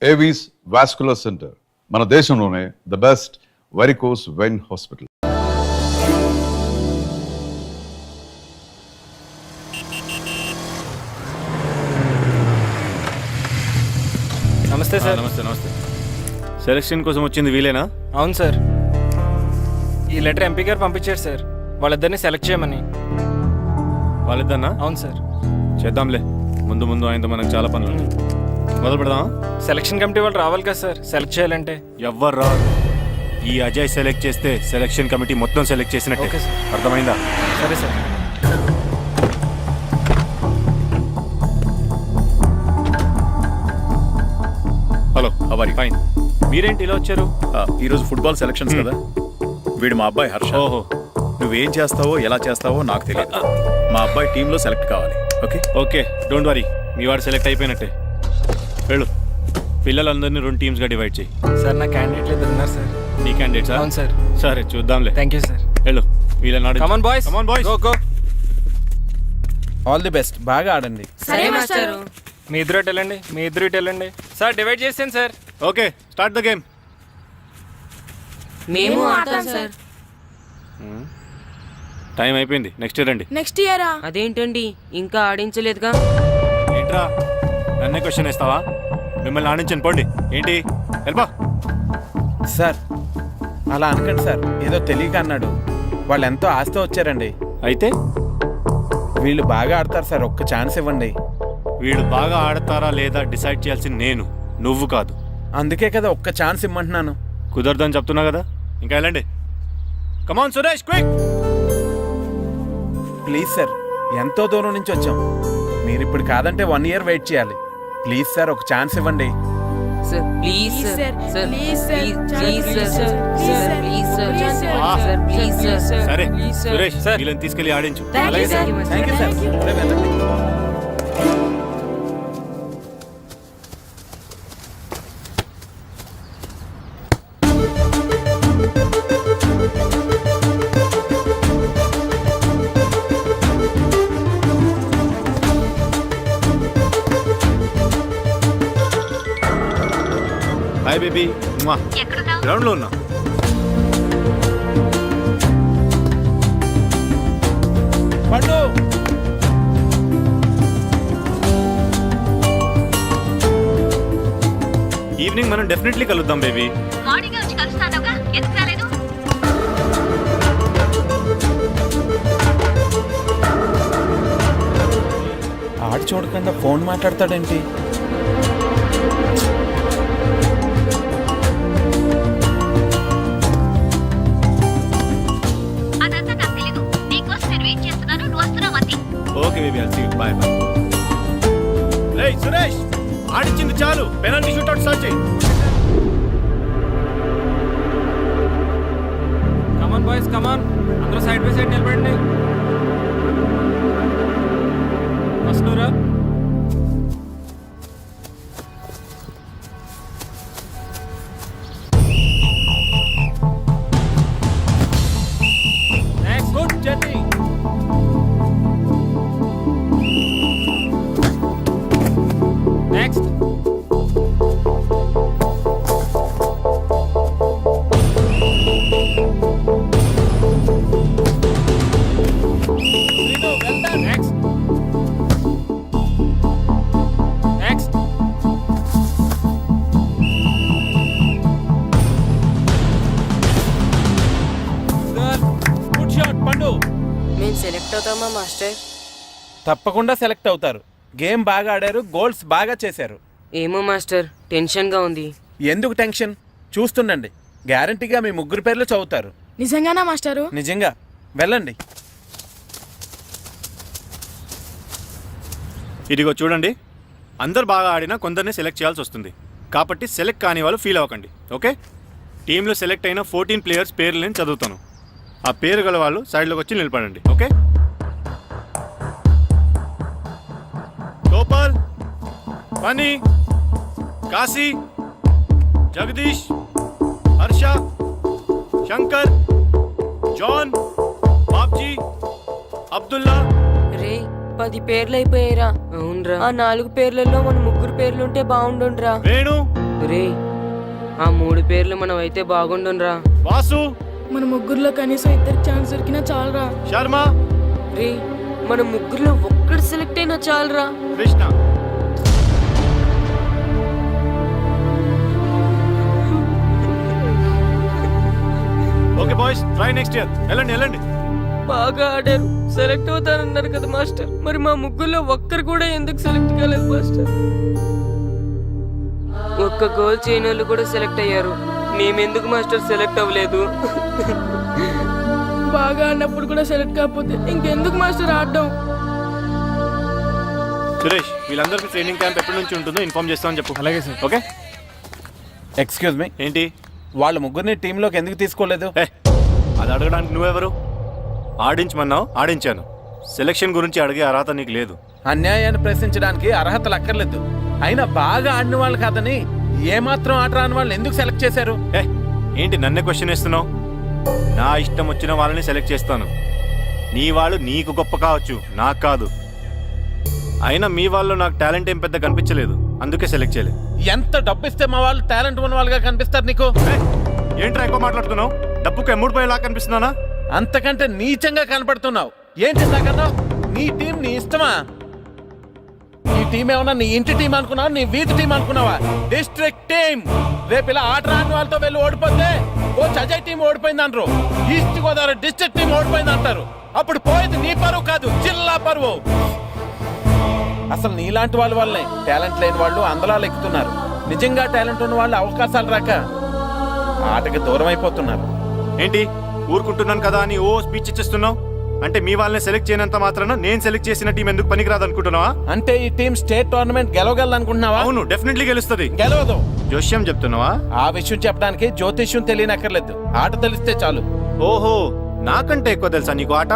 Avis vascular centre మన దేశంలోనే the best varicose vein hospital. నమస్తే సార్. నమస్తే. సెలక్షన్ కోసం వచ్చింది వీలేనా? అవును సార్, ఈ లెటర్ ఎంపీ గారు పంపించారు సార్, వాళ్ళిద్దరిని సెలెక్ట్ చేయమని. వాళ్ళిద్దన్నా? అవును సార్. చేద్దాంలే, ముందు ఆయనతో మనకు చాలా పనులు ఉన్నాయి. మొదలు పెడదామా? సెలక్షన్ కమిటీ వాళ్ళు రావాలి కదా సార్ సెలెక్ట్ చేయాలంటే. ఎవ్వరు రారు. ఈ అజయ్ సెలెక్ట్ చేస్తే సెలక్షన్ కమిటీ మొత్తం సెలెక్ట్ చేసినట్టే. Okay sir. అర్థమైందా? సరే సార్. హలో, అవరి ఫైన్. మీరేంటి ఇలా వచ్చారు? ఈరోజు ఫుట్బాల్ సెలక్షన్స్ కదా, వీడు మా అబ్బాయి హర్ష. ఓహో, నువ్వేం చేస్తావో ఎలా చేస్తావో నాకు తెలియదు. మా అబ్బాయి టీంలో సెలెక్ట్ కావాలి. Okay okay, don't worry. మీ వాడు సెలెక్ట్ అయిపోయినట్టే. వెళ్ళు, పిల్లలందరినీ 2 టీమ్స్గా డివైడ్ చేయి. సార్ నా క్యాండిడేట్లు ఇద్దరు ఉన్నారు సార్. నీ క్యాండిడేట్స్? అవును సార్. సరే చూద్దాంలే. Thank you sir. వెళ్ళు, వీళ్ళని కమాన్ boys, come on boys, go go. All the best, బాగా ఆడండి. సరే మాస్టారు. మీ ఇద్దరు ఇటు వెళ్ళండి, మీ ఇద్దరు ఇటు వెళ్ళండి. సార్ డివైడ్ చేసాను sir. Okay, start the game. మేము ఆడతాం సార్. టైం అయిపోయింది, నెక్స్ట్ రండి. నెక్స్ట్ ఇయరా? అదేంటండి ఇంకా ఆడించలేదుగా. ఏంట్రా నన్నే క్వశ్చన్ వేస్తావా? మిమ్మల్ని ఆడించండి, పోండి. ఏంటి వెళ్ళిపో. సార్ అలా అనకండి సార్, ఏదో తెలియక అన్నాడు. వాళ్ళు ఎంతో ఆస్తి వచ్చారండి. అయితే వీళ్ళు బాగా ఆడతారు సార్, ఒక్క ఛాన్స్ ఇవ్వండి. వీళ్ళు బాగా ఆడతారా లేదా డిసైడ్ చేయాల్సింది నేను, నువ్వు కాదు. అందుకే కదా ఒక్క ఛాన్స్ ఇమ్మంటున్నాను. కుదరదని చెప్తున్నా కదా, ఇంకా వెళ్ళండి. కమాన్ సురేష్, క్విక్. ప్లీజ్ సార్, ఎంతో దూరం నుంచి వచ్చాం. మీరు ఇప్పుడు కాదంటే 1 year వెయిట్ చేయాలి. ప్లీజ్ సార్, ఒక ఛాన్స్ ఇవ్వండి. Sir please sir, sir please sir, please sir, sir please sir, sir please sir. సరే సురేష్, వీళ్ళని తీసుకెళ్ళి ఆడించు. అలాగే సార్. Thank you sir. అరే వెళ్ళండి. Hi baby. గ్రౌండ్ లో ఉన్నా. పండు, ఈవినింగ్ మనం డెఫినెట్లీ కలుద్దాం బేబీ. ఆడి చూడకుండా ఫోన్ మాట్లాడతాడేంటి? Okay baby, I'll see you. Bye bye. రేయ్ సురేష్, ఆడించింది చాలు, పెనాల్టీ షూట్అవుట్ స్టార్ట్ చేయి. Come on boys, come on. అందరూ సైడ్ బై సైడ్ నిలబడండి. ఫస్ట్ నువ్వురా. Next, good journey. Next. Next. Next. Good shot Pandu. మేము సెలెక్ట్ అవుతామా మాస్టర్? తప్పకుండా సెలెక్ట్ అవుతారు. గేమ్ బాగా ఆడారు, గోల్స్ బాగా చేశారు. ఏమో మాస్టర్, టెన్షన్గా ఉంది. ఎందుకు టెన్షన్? చూస్తుండండి, గ్యారంటీగా మీ 3 పేర్లు చదువుతారు. నిజంగానా మాస్టారు? నిజంగా. వెళ్ళండి. ఇదిగో చూడండి, అందరు బాగా ఆడినా కొందరిని సెలెక్ట్ చేయాల్సి వస్తుంది. కాబట్టి సెలెక్ట్ కాని వాళ్ళు ఫీల్ అవ్వకండి, ఓకే? టీంలో సెలెక్ట్ అయిన 14 ప్లేయర్స్ పేర్లు నేను చదువుతాను. ఆ పేరు గల వాళ్ళు సైడ్లోకి వచ్చి నిలబడండి, ఓకే? గోపాల్, ఫనీ, కాశీ, జగదీష్, హర్ష, శంకర్, జాన్, బాబ్జీ, అబ్దుల్లా. రే 10 పేర్లు అయిపోయారా? అవునరా, ఆ 4 పేర్లలో మన 3 పేర్లుంటే బాగుండుండ్రా. వేణు, రే ఆ 3 పేర్లు మనం అయితే బాగుండునరా. వాసు, మన ముగ్గురులో కనీసం ఇద్దరికి ఛాన్స్ దొరికినా చాలరా. శర్మ, రే మన ముగ్గురులో ఒక్కడు సెలెక్ట్ అయినా చాలరా. Krishna. Okay boys, try next year. వెళ్ళండి వెళ్ళండి. బాగా ఆడారు, సెలెక్ట్ అవుతారన్నారు కదా మాస్టర్. మరి మా ముగ్గురులో ఒక్కరు కూడా ఎందుకు సెలెక్ట్ కాలేదు మాస్టర్? ఒక్క గోల్ చేయని వాళ్ళు కూడా సెలెక్ట్ అయ్యారు, మేమెందుకు మాస్టర్ సెలెక్ట్ అవ్వలేదు? బాగా ఆడినప్పుడు కూడా సెలెక్ట్ కాకపోతే ఇంకెందుకు మాస్టర్ ఆడడం? సురేష్, వీళ్ళందరికీ ట్రైనింగ్ క్యాంప్ ఎప్పటి నుంచి ఉంటుందో ఇన్ఫార్మ్ చేస్తామని చెప్పు. అలాగే సార్. ఓకే. ఎక్స్క్యూజ్ మీ, ఏంటి? వాళ్ళ ముగ్గురిని టీంలోకి ఎందుకు తీసుకోలేదు? అది అడగడానికి నువ్వెవరు? ఆడించమన్నావు, ఆడించాను. సెలక్షన్ గురించి అడిగే అర్హత నీకు లేదు. అన్యాయాన్ని ప్రశ్నించడానికి అర్హతలు అక్కర్లేదు. అయినా బాగా ఆడిన వాళ్ళు కాదని ఏమాత్రం ఆట రాని వాళ్ళని ఎందుకు సెలెక్ట్ చేశారు? ఏంటి నన్నే క్వశ్చన్ వేస్తున్నావు? నా ఇష్టం వచ్చిన వాళ్ళని సెలెక్ట్ చేస్తాను. నీ వాళ్ళు నీకు గొప్ప కావచ్చు, నాకు కాదు. అయినా మీ వాళ్ళు నాకు టాలెంట్ ఏం పెద్ద కనిపించలేదు, అందుకే సెలెక్ట్ చేయలేదు. ఎంత డబ్బు ఇస్తే మా వాళ్ళు టాలెంట్ ఉన్న వాళ్ళుగా కనిపిస్తారు నీకు? ఏంట్రా ఎక్కువ మాట్లాడుతున్నావు? డబ్బుకు ఎమ్ముడిపోయేలా కనిపిస్తున్నానా? అంతకంటే నీచంగా కనపడుతున్నావు. ఏంటి ఇందాకన్నావు? నీ టీం నీ ఇష్టమా? ఈ టీం ఏమన్నా నీ ఇంటి టీం అనుకున్నావా, నీ వీధి టీం అనుకున్నావా? District team. రేపు ఇలా ఆట రాని వాళ్ళతో వెళ్ళి ఓడిపోతే కోచ్ అజయ్ టీం ఓడిపోయింది అంటారు, ఈస్ట్ గోదావరి డిస్ట్రిక్ట్ టీం ఓడిపోయింది అంటారు. అప్పుడు పోయేది నీ పరువు కాదు, జిల్లా పరువు. అసలు నీలాంటి వాళ్ళ వల్లే టాలెంట్ లేని వాళ్ళు అందలాలు ఎక్కుతున్నారు. నిజంగా టాలెంట్ ఉన్న వాళ్ళు అవకాశాలు రాక ఆటకి దూరం అయిపోతున్నారు. ఏంటి ఊరుకుంటున్నాను కదా అని ఓ స్పీచ్ ఇచ్చేస్తున్నావు? అంటే మీ వాళ్ళని సెలెక్ట్ చేయనంత మాత్రాన నేను సెలెక్ట్ చేసిన టీం ఎందుకు పనికిరాదు అనుకుంటున్నావా? అంటే ఈ టీం స్టేట్ టోర్నమెంట్ గెలవగలదు అనుకుంటున్నావా? అవును, డెఫినెట్లీ గెలుస్తుంది. గెలవదు. జోష్యం చెప్తున్నావా? ఆ విషయం చెప్పడానికి జ్యోతిష్యం తెలియనక్కర్లేదు, ఆట తెలిస్తే చాలు. ఓహో, నాకంటే ఎక్కువ తెలుసా నీకు ఆట?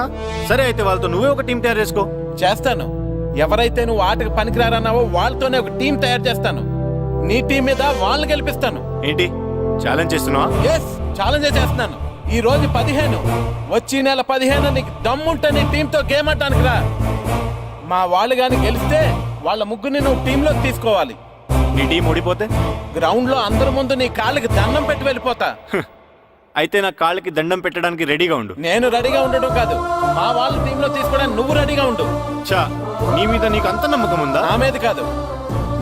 సరే అయితే వాళ్ళతో నువ్వే ఒక టీం తయారు చేసుకో. చేస్తాను. ఎవరైతే నువ్వు ఆటకు పనికిరారన్నావో వాళ్ళతోనే ఒక టీం తయారు చేస్తాను. నీ టీం మీద వాళ్ళని గెలిపిస్తాను. ఏంటి ఛాలెంజ్ చేస్తున్నావా? ఎస్, ఛాలెంజ్ చేస్తున్నాను. ఈ రోజు 15, వచ్చే నెల 15 నీకు దమ్ముంటే నీ టీంతో గేమ్ ఆడటానికి రా. మా వాళ్ళు గాని గెలిస్తే వాళ్ళ ముగ్గురిని నువ్వు టీంలో తీసుకోవాలి. నీ టీం ఓడిపోతే గ్రౌండ్ లో అందరి ముందు నీ కాళ్ళకి దండం పెట్టి వెళ్ళిపోతా. అయితే నా కాళ్ళకి దండం పెట్టడానికి రెడీగా ఉండు. నేను రెడీగా ఉండడం కాదు, మా వాళ్ళ టీంలో తీసుకోవడానికి నువ్వు రెడీగా ఉండు. చా, నీ మీద నీకు అంత నమ్మకం ఉందా? నా మీద కాదు,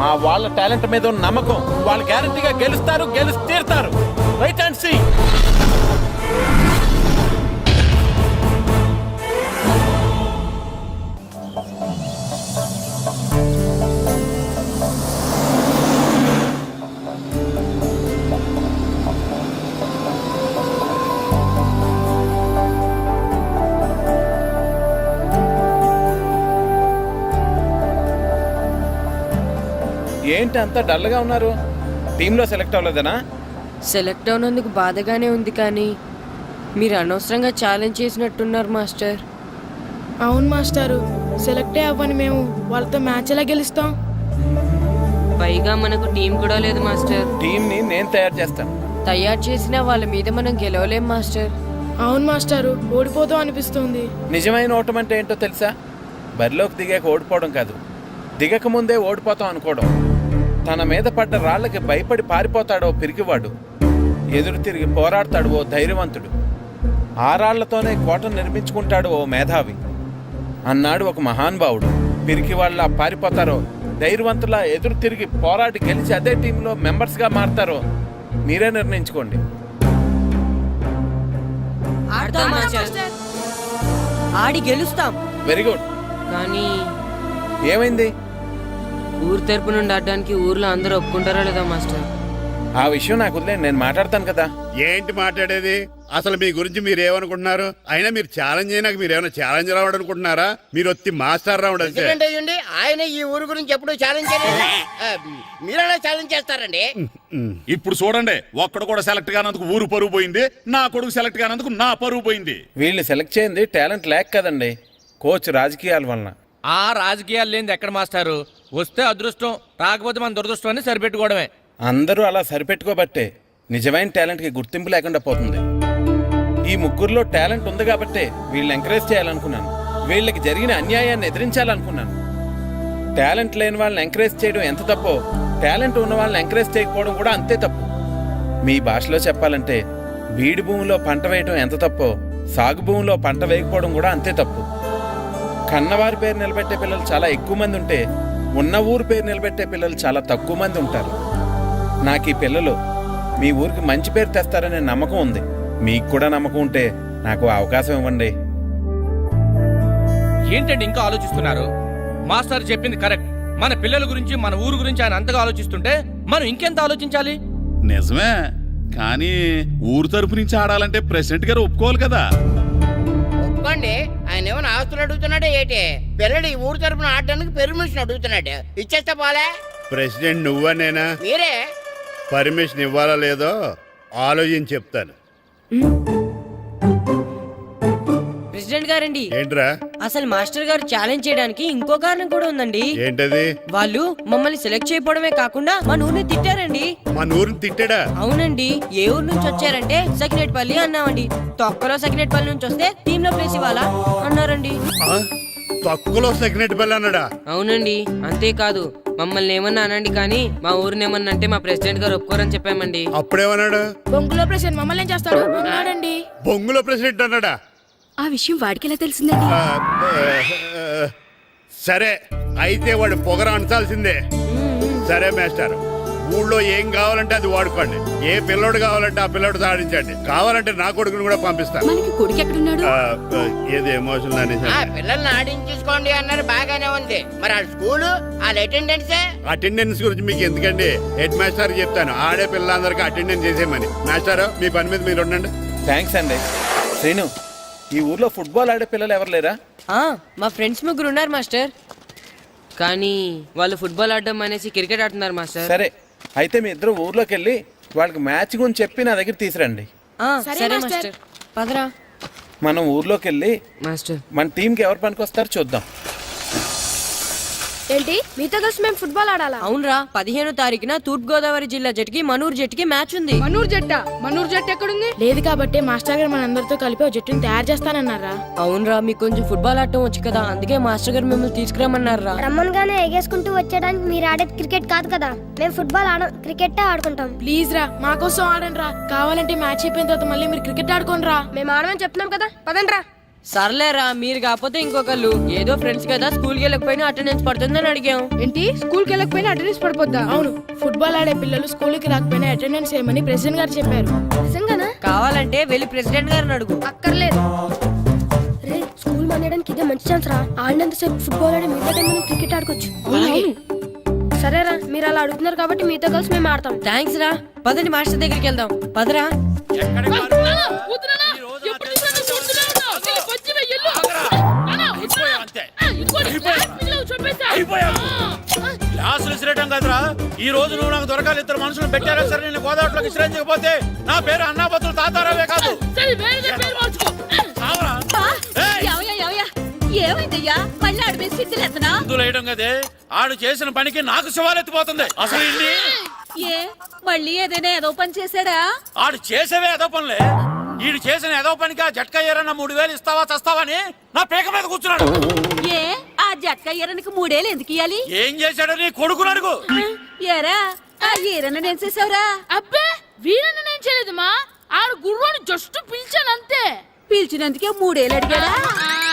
మా వాళ్ళ టాలెంట్ మీద ఉన్న నమ్మకం. వాళ్ళు గ్యారంటీగా గెలుస్తారు, గెలిచి తీరుతారు. Right and see. ఏంటి అంత డల్గా ఉన్నారు? టీంలో సెలెక్ట్ అవ్వలేదనా? సెలెక్ట్ అవునందుకు బాధగానే ఉంది, కానీ మీరు అనవసరంగా ఛాలెంజ్ చేసినట్టున్నారు మాస్టర్. అవును మాస్టారు, సెలెక్టే అవ్వని మేము వాళ్ళతో మ్యాచ్ ఎలా గెలుస్తాం? పైగా మనకు టీం కూడా లేదు మాస్టర్. టీంని నేను తయారు చేస్తాను. తయారు చేసిన వాళ్ళ మీద మనం గెలవలేం మాస్టర్. అవును మాస్టారు, ఓడిపోతాం అనిపిస్తుంది. నిజమైన ఓటం అంటే ఏంటో తెలుసా? బరిలోకి దిగాక ఓడిపోవడం కాదు, దిగక ముందే ఓడిపోతాం అనుకోవడం. తన మీద పడ్డ రాళ్ళకి భయపడి పారిపోతాడో పిరికివాడు, ఎదురు తిరిగి పోరాడతాడు ఓ ధైర్యవంతుడు, ఆ రాళ్లతోనే కోటను నిర్మించుకుంటాడు ఓ మేధావి అన్నాడు ఒక మహానుభావుడు. పిరికి వాళ్ళ పారిపోతారో, ధైర్యవంతులా ఎదురు తిరిగి పోరాడి గెలిచి అదే టీంలో మెంబర్స్గా మారతారో మీరే నిర్ణయించుకోండి. ఆడి గెలుస్తాం. Very good. కానీ ఏమైంది? ఊరు తరపు నుండి ఆడడానికి ఊర్లో అందరూ ఒప్పుకుంటారా లేదా మాస్టర్? ఆ విషయం నాకు వదిలేండి, నేను మాట్లాడతాను కదా. ఏంటి మాట్లాడేది? అసలు మీ గురించి మీరేమనుకుంటున్నారు? అయినా మీరు ఛాలెంజ్ అయినాక మీరు ఏమైనా ఛాలెంజ్ రావడం అనుకుంటున్నారా? మీరు వచ్చి మాస్టర్ రావడం అంతే. ఆయన ఈ ఊరు గురించి ఎప్పుడు ఛాలెంజ్ చేయలేదు. మీరెలా ఛాలెంజ్ చేస్తారండి? ఇప్పుడు చూడండి, ఒక్కడు కూడా సెలెక్ట్ కానందుకు ఊరు పరువు పోయింది, నా కొడుకు సెలెక్ట్ కానందుకు నా పరువు పోయింది. వీళ్ళు సెలెక్ట్ చేయింది టాలెంట్ లేక కదండి, కోచ్ రాజకీయాల వలన. ఆ రాజకీయాలు లేనిది ఎక్కడ మాస్టారు? వస్తే అదృష్టం, రాకపోతే మన దురదృష్టాన్ని సరిపెట్టుకోవడమే. అందరూ అలా సరిపెట్టుకోబట్టే నిజమైన టాలెంట్కి గుర్తింపు లేకుండా పోతుంది. ఈ ముగ్గురులో టాలెంట్ ఉంది కాబట్టే వీళ్ళని ఎంకరేజ్ చేయాలనుకున్నాను, వీళ్ళకి జరిగిన అన్యాయాన్ని ఎదిరించాలనుకున్నాను. టాలెంట్ లేని వాళ్ళని ఎంకరేజ్ చేయడం ఎంత తప్పో టాలెంట్ ఉన్న వాళ్ళని ఎంకరేజ్ చేయకపోవడం కూడా అంతే తప్పు. మీ భాషలో చెప్పాలంటే బీడి భూమిలో పంట వేయటం ఎంత తప్పో సాగు భూమిలో పంట వేయకపోవడం కూడా అంతే తప్పు. కన్నవారి పేరు నిలబెట్టే పిల్లలు చాలా ఎక్కువ మంది ఉంటే ఉన్న ఊరు పేరు నిలబెట్టే పిల్లలు చాలా తక్కువ మంది ఉంటారు. నాకు ఈ పిల్లలు మీ ఊరికి మంచి పేరు తెస్తారనే నమ్మకం ఉంది. మీకు కూడా నమ్మకం ఉంటే నాకు అవకాశం ఇవ్వండి. ఏంటండి ఇంకా ఆలోచిస్తున్నారు? మాస్టర్ చెప్పింది కరెక్ట్. మన పిల్లల గురించి మన ఊరు గురించి ఆయన అంతగా ఆలోచిస్తుంటే మనం ఇంకెంత ఆలోచించాలి? నిజమే, కానీ ఊరు తరపు నుంచి ఆడాలంటే ప్రెసిడెంట్ గారు ఒప్పుకోవాలి కదా. ఒప్పుకోండి. ఆయన ఏమైనా ఆస్తులు అడుగుతున్నాడే ఏంటి? పిల్లడు ఈ ఊరు తరపున ఆడడానికి పెర్మిషన్ అడుగుతున్నాడు. ఇచ్చేస్తే పోలే. ప్రెసిడెంట్ నువ్వా నేనా? మీరే. పర్మిషన్ ఇవ్వాలా లేదో ఆలోచించి చెప్తాను. ప్రెసిడెంట్ గారండి, ఏంట్రా? అసలు మాస్టర్ గారు ఛాలెంజ్ చేయడానికి ఇంకో కారణం కూడా ఉందండి. ఏంటది? వాళ్ళు మమ్మల్ని సెలెక్ట్ చేయకపోవడమే కాకుండా మా ఊరిని తిట్టారండి. మా ఊరిని తిట్టాడా? అవునండి. ఏ ఊరు నుంచి వచ్చారంటే సకినేట్పల్లి అన్నామండి. తొక్కలో సకినేట్పల్లి నుంచి వస్తే టీమ్ లో ప్లేస్ ఇవ్వాలా అన్నారండి. తక్కువలో సెగ్నెట్ బెల్ అన్నాడా? అవునండి. అంతేకాదు మమ్మల్ని ఏమన్నా అనండి కానీ మా ఊరిని ఏమన్నా అంటే మా ప్రెసిడెంట్ గారు ఒప్పుకోరని చెప్పామండి. అప్పుడేమన్నాడు? బొంగులో ప్రెసిడెంట్ మమ్మల్ని ఏం చేస్తాడు అన్నాడండి. బొంగులో ప్రెసిడెంట్ అన్నాడా? ఆ విషయం వాడికి ఎలా తెలిసిందండి? సరే అయితే వాడు పొగర అంచాల్సిందే. సరే మాస్టర్, ఊళ్ళో ఏం కావాలంటే అది వాడుకోండి. ఏ పిల్లోడు కావాలంటే ఆ పిల్లోడు సాధించండి. కావాలంటే నా కొడుకుని కూడా పంపిస్తాను. మనకి కొడుకు ఎక్కడున్నాడు? ఏది ఎమోషన్ అనేసి పిల్లల్ని ఆడించేసుకోండి అన్నారు, బాగానే ఉంది. మరి ఆ స్కూలు వాళ్ళ అటెండెన్స్ గురించి మీకు ఎందుకండి? హెడ్ మాస్టర్ చెప్తాను, ఆడే పిల్లలందరికీ అటెండెన్స్ చేసేయమని. మాస్టర్ మీ పని మీద మీరు ఉండండి. థ్యాంక్స్ అండి. శ్రీను, ఈ ఊర్లో ఫుట్బాల్ ఆడే పిల్లలు ఎవరు లేరా? మా ఫ్రెండ్స్ ముగ్గురు ఉన్నారు మాస్టర్, కానీ వాళ్ళు ఫుట్బాల్ ఆడడం అనేసి క్రికెట్ ఆడుతున్నారు మాస్టర్. సరే అయితే మీ ఇద్దరు ఊర్లోకి వెళ్ళి వాళ్ళకి మ్యాచ్ గురించి చెప్పి నా దగ్గర తీసురండి. సరే మాస్టర్. పదరా. మనం ఊర్లోకి వెళ్ళి మాస్టర్ మన టీంకి ఎవరు పనికొస్తారో చూద్దాం. ఏంటి మీతో కలిసి మేము ఫుట్బాల్ ఆడాలా? అవునరా, 15వ తారీఖున తూర్పు గోదావరి జిల్లా జట్టుకి మనూరు జట్టుకి మ్యాచ్ ఉంది. మనూరు జట్టు ఎక్కడుంది? లేదు కాబట్టి మాస్టర్ గారు మనందరితో కలిపి ఒక జట్టుని తయారు చేస్తానన్నారా? అవునరా, మీకు కొంచెం ఫుట్బాల్ ఆడటం వచ్చు కదా, అందుకే మాస్టర్ గారు మిమ్మల్ని తీసుకురామన్నారా. రమ్మన్గానే ఎగేసుకుంటూ వచ్చేయడానికి మీరు ఆడేది క్రికెట్ కాదు కదా. మేము ఫుట్బాల్ క్రికెట్ ఆడుకుంటాం. ప్లీజ్ రా, మా కోసం ఆడండి రా. కావాలంటే మ్యాచ్ అయిపోయిన తర్వాత మళ్ళీ మీరు క్రికెట్ ఆడుకోండి రా. మేము ఆడమని చెప్తున్నాం కదా, పదండి రా. సర్లేరా, మీరు కాకపోతే ఇంకొకళ్ళు. ఏదో ఫ్రెండ్స్ కదా, స్కూల్ కి వెళ్ళకపోయినా అటెండెన్స్ పడుతుందని అడిగాం. ఏంటి స్కూల్ కి వెళ్ళకపోయినా అటెండెన్స్ పడిపోద్దా? అవును, ఫుట్బాల్ ఆడే పిల్లలు స్కూల్ కి రాకపోయినా అటెండెన్స్ చేయమని ప్రెసిడెంట్ గారు చెప్పారు. నిజంగానా? కావాలంటే వెళ్ళి ప్రెసిడెంట్ గారిని అడుగు. అక్కర్లేదు. రే, స్కూల్ మానేయడానికి ఇదే మంచి ఛాన్స్ రా. ఆడినంతసేపు ఫుట్బాల్ ఆడి మిగతా టైం మనం క్రికెట్ ఆడుకోవచ్చు. సరేరా, మీరు అలా అడుగుతున్నారు కాబట్టి మీతో కలిసి మేము ఆడతాం. థ్యాంక్స్ రా. పదండి మాస్టర్ దగ్గరికి వెళ్దాం. పదరా. క్లాసులు విసిరేయడం కదరా, ఈ రోజు నువ్వు నాకు దొరకాలి. ఇద్దరు మనుషులు పెట్టారా సరే, నేను గోదావరిలోకి విసిరించకపోతే నా పేరు అన్నాబతులు తాతారావే కాదు. ఏమైందయ్యా? మళ్ళీ ఆడి వేయడం కదే, ఆడు చేసిన పనికి నాకు శివాలెత్తిపోతుంది. అసలు ఏ మళ్ళీ ఏదైనా ఏదో పని చేశాడా? ఆడు చేసేవే ఏదో పనులే. ఈడు చేసిన ఏదో పనికి ఆ జట్కా ఏరన్నా 3000 ఇస్తావా చస్తావని నా పేక మీద కూర్చున్నాడు. ఏ ఆ జట్కా ఈరనికి 3000 ఎందుకు ఇయ్యాలి? ఏం చేశాడో నీ కొడుకుని అడుగు. ఏరా ఆ ఈరన్న నేను చేసావురా? అబ్బే, వీరన్న నేను చేయలేదు మా. ఆడు గుర్రాన్ని జస్ట్ పిలిచానంతే. పిలిచినందుకే 3000 అడిగాడా?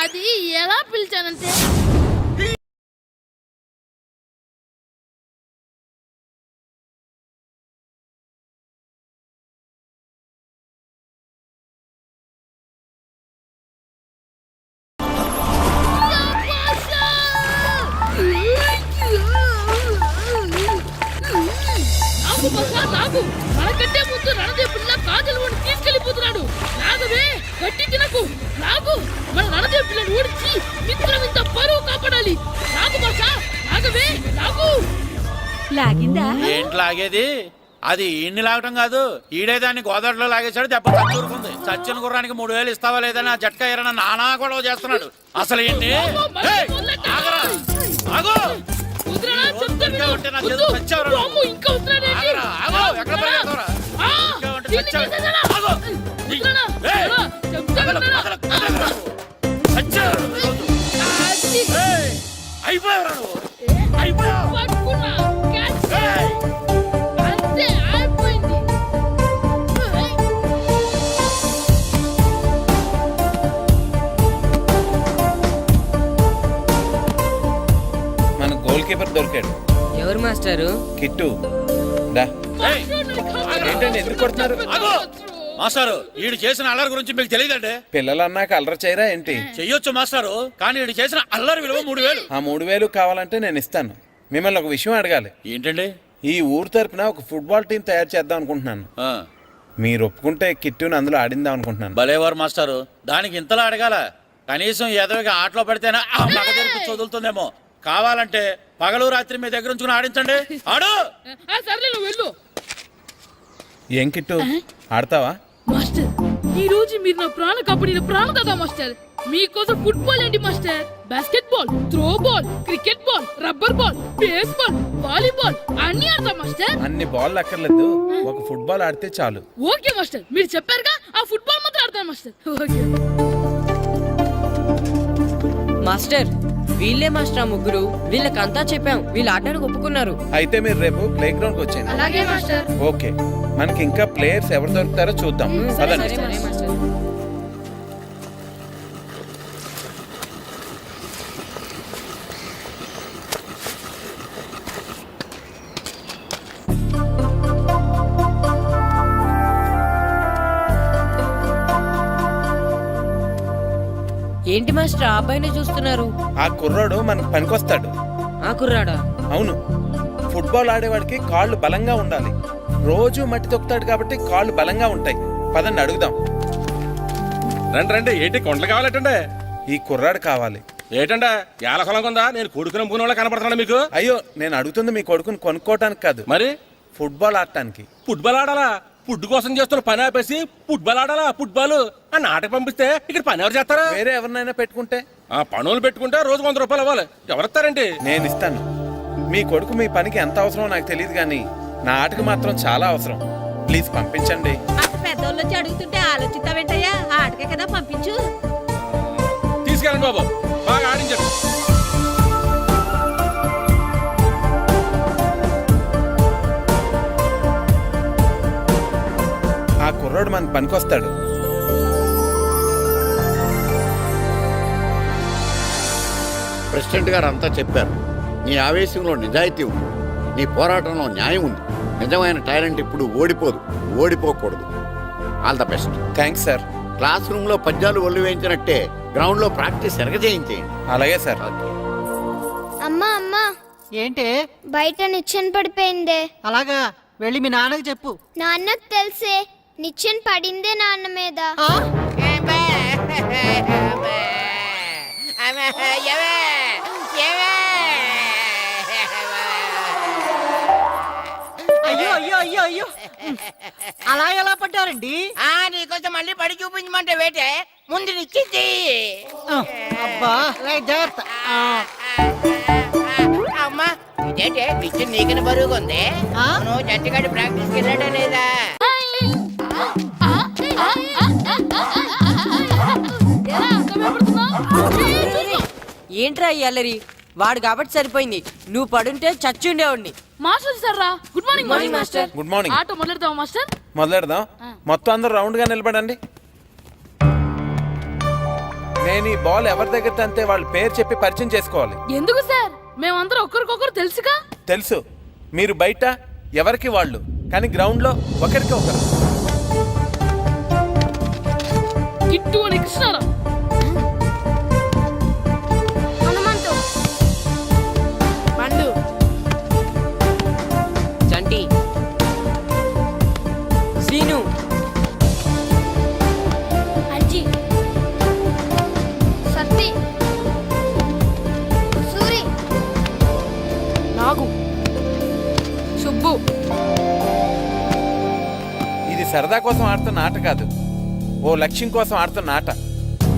అది ఎలా పిలిచానంతే. మనకంటే ముందు రణదేవ్ పిల్ల కాజల్ వాడిని తీసుకెళ్లిపోతున్నాడు. నాగవే, గట్టి తినకు. నాగు, మన రణదేవ్ పిల్లని ఓడించి మిత్రం ఇంత పరువు కాపాడాలి. నాగు భాష, నాగవే, నాగు. లాగిందా? ఏంటి లాగేది? అది ఈయన్ని లాగటం కాదు, ఈడే దాన్ని గోదావరిలో లాగేశాడు. దెబ్బ చచ్చూరుకుంది. చచ్చిన గుర్రానికి 3000 ఇస్తావా లేదని ఆ జట్కా ఏరన్నా నానా గొడవ చేస్తున్నాడు. అసలు ఏంటి? అయిపోయావు. మాస్టారు. కిట్టు దా. ఏంటండి ఎందుకు కొడుతున్నారు? మాస్టారు వీడు చేసిన అల్లరి గురించి మీకు తెలియదండి. పిల్లలు అన్నాక అల్లరి చేయరా ఏంటి? చెయ్యొచ్చు మాస్టారు, కానీ వీడు చేసిన అల్లరి విలువ 3000. ఆ 3000 కావాలంటే నేను ఇస్తాను. మిమ్మల్ని ఒక విషయం అడగాలి. ఏంటండి? ఈ ఊరు తరపున ఒక ఫుట్బాల్ టీం తయారు చేద్దాం అనుకుంటున్నాను. మీరు ఒప్పుకుంటే కిట్టుని అందులో ఆడిందాం అనుకుంటున్నాను. భలేవారు మాస్టారు, దానికి ఇంతలా అడగాల? కనీసం ఏదోగా ఆటలో పడితేనే ఆ మగ తెరిపి వదులుతుందేమో. కావాలంటే పగలు రాత్రి మీ దగ్గర ఉంచుకుని ఆడించండి. ఆడు. సర్లే నువ్వు వెళ్ళు. ఏం కిట్టు ఆడతావా? మాస్టర్ ఈ రోజు మీరు నా ప్రాణ కాపాడిన ప్రాణం కదా మాస్టర్. మీకోసం ఫుట్బాల్ ఏంటి master, basket ball, throw ball, cricket ball, rubber ball, base ball, volleyball అన్ని ఆడతా మాస్టర్. అన్ని బాల్ అక్కర్లేదు, ఒక ఫుట్బాల్ ఆడితే చాలు. ఓకే మాస్టర్, మీరు చెప్పారుగా ఆ ఫుట్బాల్ మాత్రం ఆడతాను మాస్టర్. ఓకే మాస్టర్ వీళ్ళే మాస్టర్, ఆ ముగ్గురు. వీళ్ళకంతా చెప్పాం, వీళ్ళు ఆడడానికి ఒప్పుకున్నారు. అయితే మీరు రేపు ప్లే గ్రౌండ్ కి వచ్చేయండి. అలాగే మాస్టర్. ఓకే, మనకి ఇంకా ప్లేయర్స్ ఎవరు దొరుకుతారో చూద్దాం. పదండి. సరే మాస్టర్. ఏంటి మాస్టర్ ఆ అబ్బాయినే చూస్తున్నారు? ఆ కుర్రాడు మనకు పనికొస్తాడు. ఆ కుర్రాడా? అవును, ఫుట్బాల్ ఆడేవాడికి కాళ్ళు బలంగా ఉండాలి. రోజు మట్టి తొక్కుతాడు కాబట్టి కాళ్ళు బలంగా ఉంటాయి. పదండి అడుగుదాం. రండి రండి. ఏంటి కొండలు కావాలంటే? ఈ కుర్రాడు కావాలి. ఏంటంటే ఏలకొలం కొందా? నేను కొడుకుని అమ్ముకునే వాళ్ళ కనపడుతున్నా మీకు? అయ్యో, నేను అడుగుతుంది మీ కొడుకుని కొనుక్కోవటానికి కాదు, మరి ఫుట్బాల్ ఆడటానికి. ఫుట్బాల్ ఆడాలా? ఫుడ్ కోసం చేస్తున్న పని ఆపేసి ఫుట్బాల్ ఆడాలా? ఫుట్బాల్ ఆ నాటకు పంపిస్తే ఇక్కడ పని ఎవరు చేస్తారా? వేరే ఎవరినైనా పెట్టుకుంటే? ఆ పనులు పెట్టుకుంటే రోజు 100 రూపాయలు అవ్వాలి. ఎవరిస్తారండి? నేను ఇస్తాను. మీ కొడుకు మీ పనికి ఎంత అవసరమో నాకు తెలియదు, కానీ నా ఆటకు మాత్రం చాలా అవసరం. ప్లీజ్ పంపించండి. పెద్దోళ్ళు వచ్చి అడుగుతుంటే ఆలోచిస్తావేంటయ్యా? ఆటకే కదా, పంపించు. తీసుకెళ్ళండి బాబు, బాగా ఆడించండి. ఆ కుర్రాడు మన పనికొస్తాడు. ప్రెసిడెంట్ గారు అంతా చెప్పారు. నీ ఆవేశంలో నిజాయితీ ఉంది, నీ పోరాటంలో న్యాయం ఉంది. నిజమైన టాలెంట్ ఇప్పుడు ఓడిపోదు, ఓడిపోకూడదు. All the best. Thanks sir. Classroom లో పద్యాలు ఒళ్ళు వేయించినట్టే గ్రౌండ్ లో ప్రాక్టీస్ ఎరగజేయించేయండి. అలాగే సార్. అమ్మా అమ్మా, ఏంటి బయట నిచ్చెన పడిపోయిందే. అలాగా, వెళ్ళి మీ నాన్నకి చెప్పు. నాన్నకు తెలిసే, నిచ్చెన పడిందే నాన్న మీద. అయ్యో అయ్యో అయ్యో అయ్యో, అలా ఎలా పడ్డారండి? నీకోసం మళ్ళీ పడి చూపించమంటే వేటే, ముందు నిచ్చింది. అబ్బా జాగ్రత్త. అమ్మా ఇదేంటే నిచ్చింది నీకని బరువుగా ఉంది. నువ్వు జట్టుగడి ప్రాక్టీస్కి వెళ్ళడం లేదా? ఏంట్రా ఈ అల్లరి? వాడు కాబట్టి సరిపోయింది, నువ్వు పడుంటే చచ్చుండేవాడిని. మాస్టర్ సార్ రా. Good morning morning master. Good morning. ఆటో మొదలెడతావా మాస్టర్? మొదలెడదాం. మొత్తం అందరూ రౌండ్ గా నిలబడండి. నేను ఈ బాల్ ఎవరి దగ్గర తంతే వాళ్ళ పేరు చెప్పి పరిచయం చేసుకోవాలి. ఎందుకు సార్? మేమందరం ఒకరికొకరు తెలుసుగా. తెలుసు, మీరు బయట ఎవరికి వాళ్ళు, కానీ గ్రౌండ్ లో ఒకరికి ఒకరు. కిట్టు అని కృష్ణారా. హనుమంతు, పండు, చంటి, సీను, అంజి, సత్తి, సూరి, నాగు, సుబ్బు. ఇది సరదా కోసం ఆడుతున్న ఆట కాదు, ఓ లక్ష్యం కోసం ఆడుతున్న ఆట.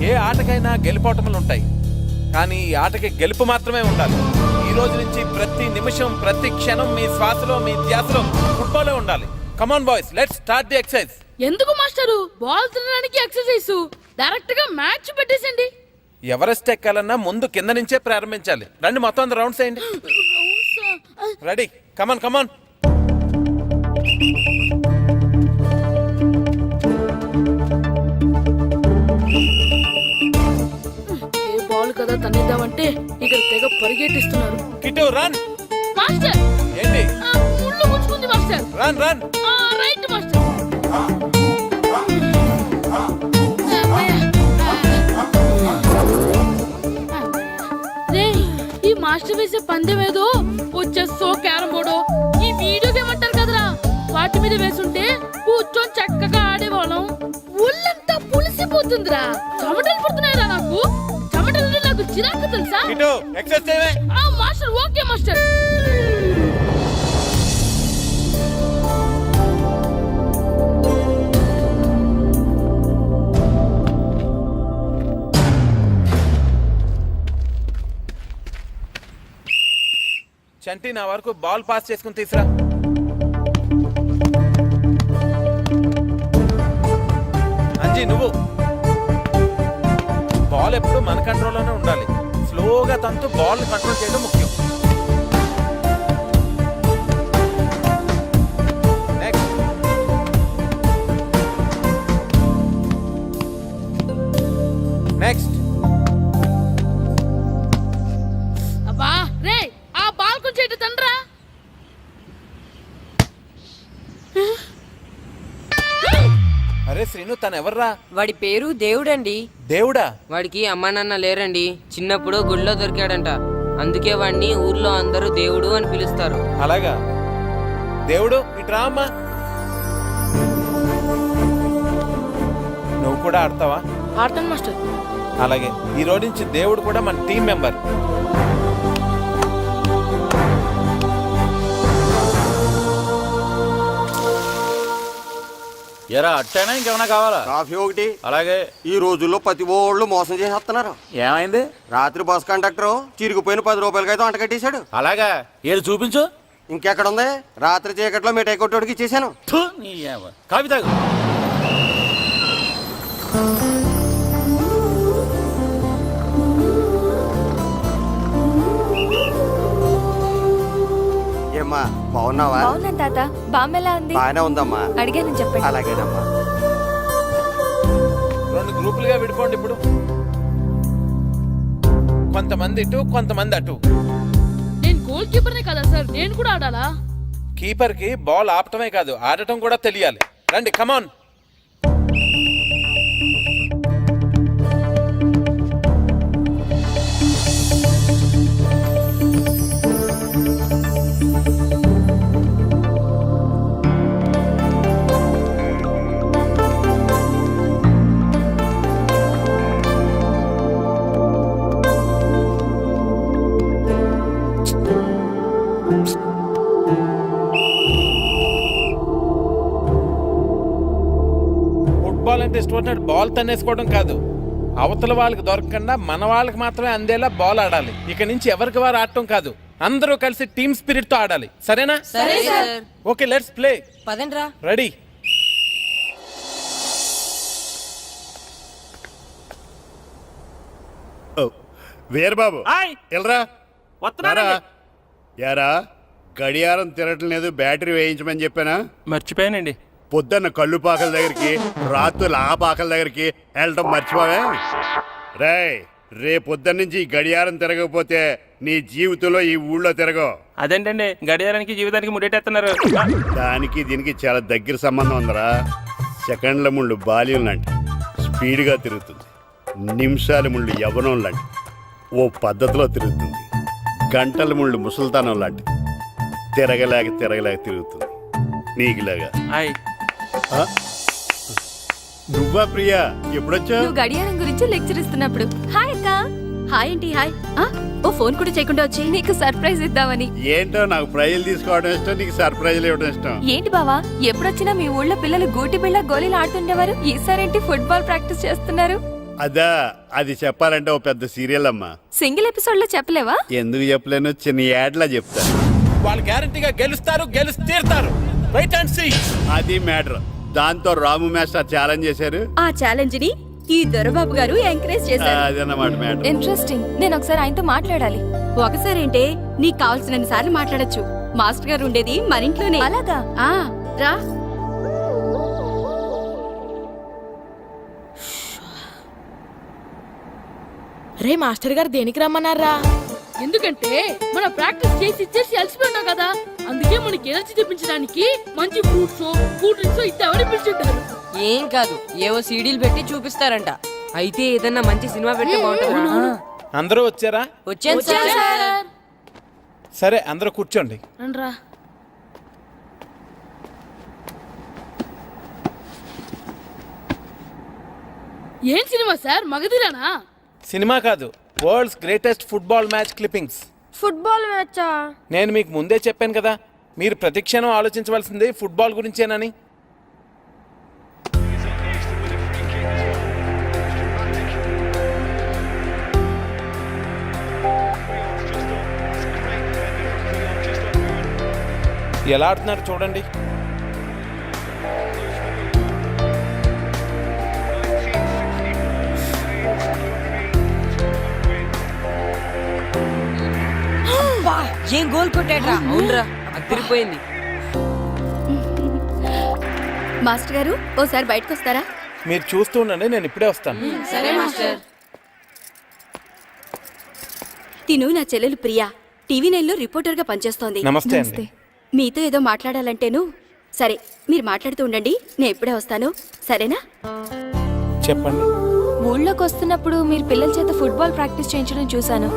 ఏ ఆటకైనా గెలుపోటములు ఉంటాయి, కానీ ఈ ఆటకి గెలుపు మాత్రమే ఉండాలి. ఈ రోజు నుంచి ప్రతి నిమిషం, ప్రతి క్షణం మీ శ్వాసలో, మీ ధ్యాసలో ఫుట్బాలే ఉండాలి. Come on boys, let's start the exercise. ఎందుకు మాస్టరు? బాల్ తినడానికి ఎక్సర్సైజ్, డైరెక్ట్ గా మ్యాచ్ పెట్టేసండి. ఎవరెస్ట్ ఎక్కాలన్నా ముందు కింద నుంచే ప్రారంభించాలి. రండి, మొత్తం అందరూ రౌండ్స్ వేయండి. రెడీ, కమాన్ కమాన్. ఏ బాల్ కదా తన్నిద్దామంటే ఇక్కడ తెగ పరిగెట్టిస్తున్నారు. కిట్టు రన్. మాస్టర్ ఏంటి రన్ రన్. Right master. రేయ్, ఈ మాస్టర్ వేసే పందెం ఏదో వచ్చేస్తో క్యారమ్ బోర్డు ఈ వీడియో గేమ్ అంటారు కదరా, వాటి మీద వేసుంటే కూర్చొని చక్కగా ఆడేవాళ్ళం. ఒళ్ళంతా పులిసిపోతుందిరా, చెమటలు పడుతున్నాయిరా నాకు. చెమటలు నాకు చిరాకు తెలుసా. ఇటు ఎక్సర్సైజ్ చేయవే. Master okay master. చంటి నా వరకు బాల్ పాస్ చేసుకుని తీసురా. అంజీ నువ్వు బాల్ ఎప్పుడు మన కంట్రోల్లోనే ఉండాలి. స్లోగా తంతు బాల్ కంట్రోల్ చేయడం ముఖ్యం. Next next. అబ్బా రే, ఆ బాల్ కొంచెం ఇటు తండ్రా. అరే శ్రీను, తను ఎవర్రా? వాడి పేరు దేవుడండి. దేవుడా? వాడికి అమ్మా నాన్న లేరండి. చిన్నప్పుడు గుళ్ళో దొరికాడంట. అందుకే వాడిని ఊర్లో అందరూ దేవుడు అని పిలుస్తారు. అలాగా? దేవుడు ఇట్రా అమ్మా. నువ్వు కూడా ఆడతావా? ఆడతాను మాస్టర్. అలాగే ఈ రోజు నుంచి దేవుడు కూడా మన టీం మెంబర్. ఎరా అట్టైనా ఇంకేమైనా కావాలా? కాఫీ ఒకటి. అలాగే. ఈ రోజుల్లో ప్రతి ఓళ్ళు మోసం చేసేస్తున్నారు. ఏమైంది? రాత్రి బస్ కండక్టర్ చిరిగిపోయిన 10 రూపాయలకైతే అంట కట్టేశాడు. అలాగా, ఏది చూపించు. ఇంకెక్కడ ఉంది? రాత్రి చీకట్లో మిఠాయి కొట్టోడికి ఇచ్చేసాను. థు, నీ ఏవ. కాఫీ తాగు. ఏమ్మా బాగున్నావా? బాగున్నాను తాత. బామ్మ ఎలా ఉంది? బాగానే ఉందమ్మా. అడిగాను చెప్పండి. అలాగేనమ్మా. 2 గ్రూపులుగా విడిపోండి. ఇప్పుడు కొంతమంది ఇటు, కొంతమంది అటు. నేను గోల్ కీపర్నే కదా సార్, నేను కూడా ఆడాలా? కీపర్ కి బాల్ ఆపటమే కాదు, ఆడటం కూడా తెలియాలి. రండి, కమాన్. ఫుట్బాల్ అంటే ఇష్టపడినట్టు బాల్ తన్నేసుకోవడం కాదు, అవతల వాళ్ళకి దొరకకుండా మన వాళ్ళకి మాత్రమే అందేలా బాల్ ఆడాలి. ఇక నుంచి ఎవరికి వారు ఆడటం కాదు, అందరూ కలిసి టీమ్ స్పిరిట్ తో ఆడాలి. సరేనా? సరే సార్. Okay, let's play. పదండ్రా. రెడీ. వీరబాబు ఎల్రా. యారా, గడియారం తిరగటం లేదు, బ్యాటరీ వేయించమని చెప్పానా? మర్చిపోయానండి. పొద్దున్న కళ్ళు పాకల దగ్గరికి, రాత్రులు ఆ పాకల దగ్గరికి వెళ్ళటం మర్చిపోవే. రేపు పొద్దున్న నుంచి ఈ గడియారం తిరగకపోతే నీ జీవితంలో ఈ ఊళ్ళో తిరగవు. అదేంటండి, గడియారానికి జీవితానికి ముడేటేస్తున్నారు. దానికి దీనికి చాలా దగ్గర సంబంధం ఉందరా. సెకండ్ల ముళ్ళు బాల్యం లాంటి స్పీడ్గా తిరుగుతుంది. నిమిషాల ముళ్ళు యవ్వనం లాంటి ఓ పద్ధతిలో తిరుగుతుంది. గంటల ముళ్ళు ముసల్తానం లాంటి తిరగలేక తిరుగుతుంది. నీకులాగా. నువ్వా ప్రియా? ఎప్పుడొచ్చా? నువ్వు గడియారం గురించి లెక్చర్ ఇస్తున్నప్పుడు. హాయ్ అక్క. హాయ్ ఏంటి హాయ్. ఓ ఫోన్ కూడా చేయకుండా వచ్చి నీకు సర్ప్రైజ్ ఇద్దామని. ఏంటో, నాకు ప్రైజులు తీసుకోవడం ఇష్టం, నీకు సర్ప్రైజులు ఇవ్వడం ఇష్టం. ఏంటి బావా, ఎప్పుడొచ్చినా మీ ఊళ్ళో పిల్లలు గూటి బిళ్ళ గోళీలు ఆడుతుండేవారు, ఈసారేంటి ఫుట్బాల్ ప్రాక్టీస్ చేస్తున్నారు? అదా, అది చెప్పాలంటే ఓ పెద్ద సీరియల్ అమ్మా. సింగిల్ ఎపిసోడ్ లో చెప్పలేవా? ఎందుకు చెప్పలేను, చిన్న యాడ్లా చెప్తా. వాళ్ళు గ్యారంటీగా గెలుస్తారు, గెలిచి తీరుతారు. Right and see. అది మ్యాటర్. దాంతో రాము మాస్టర్ ఛాలెంజ్ చేశారు. ఆ ఛాలెంజ్ ని ఈ దొరబాబు గారు ఎంకరేజ్ చేశారు. అదన్నమాట మ్యాటర్. ఇంట్రెస్టింగ్. నేను ఒకసారి ఆయనతో మాట్లాడాలి. ఒకసారి అంటే నీకు కావాల్సినన్ని సార్లు మాట్లాడొచ్చు. మాస్టర్ గారు ఉండేది మన ఇంట్లోనే. అలాగా? రా. రే, మాస్టర్ గారు దేనికి రమ్మన్నారా? ఎందుకంటే మనం ప్రాక్టీస్ చేసి అలసిపోయినాం కదా. అందుకే మనకి ఎనర్జీ తెప్పించడానికి మంచి ఫ్రూట్స్ కూల్ డ్రింక్స్ ఇద్దామని పిలిచింటారు. ఏం కాదు, ఏవో సీడీలు పెట్టి చూపిస్తారంట. అయితే ఏదన్నా మంచి సినిమా పెట్టి బాగుంటుంది. అందరూ వచ్చారా? వచ్చాను సార్. సరే అందరూ కూర్చోండి. రండ్రా. ఏం సినిమా సార్? మగధీరానా? సినిమా కాదు, world's greatest football match clippings. Football మ్యాచా? నేను మీకు ముందే చెప్పాను కదా, మీరు ప్రతిక్షణం ఆలోచించవలసింది ఫుట్బాల్ గురించేనని. ఎలా ఆడుతున్నారు చూడండి. ఏం గోల్ కొట్టాడ్రా! అవునరా, అదిరిపోయింది. మాస్టర్ గారు ఓసారి బయటకు వస్తారా? మీరు చూస్తూ ఉండండి, నేను ఇప్పుడే వస్తాను. సరే మాస్టర్. తిను నా చెల్లెలు ప్రియా, టీవీ 9లో రిపోర్టర్ గా పనిచేస్తోంది. నమస్తే అండి. మీతో ఏదో మాట్లాడాలంటేను. సరే మీరు మాట్లాడుతూ ఉండండి, నేను ఇప్పుడే వస్తాను, సరేనా? చెప్పండి. ఊళ్ళోకి వస్తున్నప్పుడు మీరు పిల్లల చేత ఫుట్బాల్ ప్రాక్టీస్ చేయించడం చూశాను.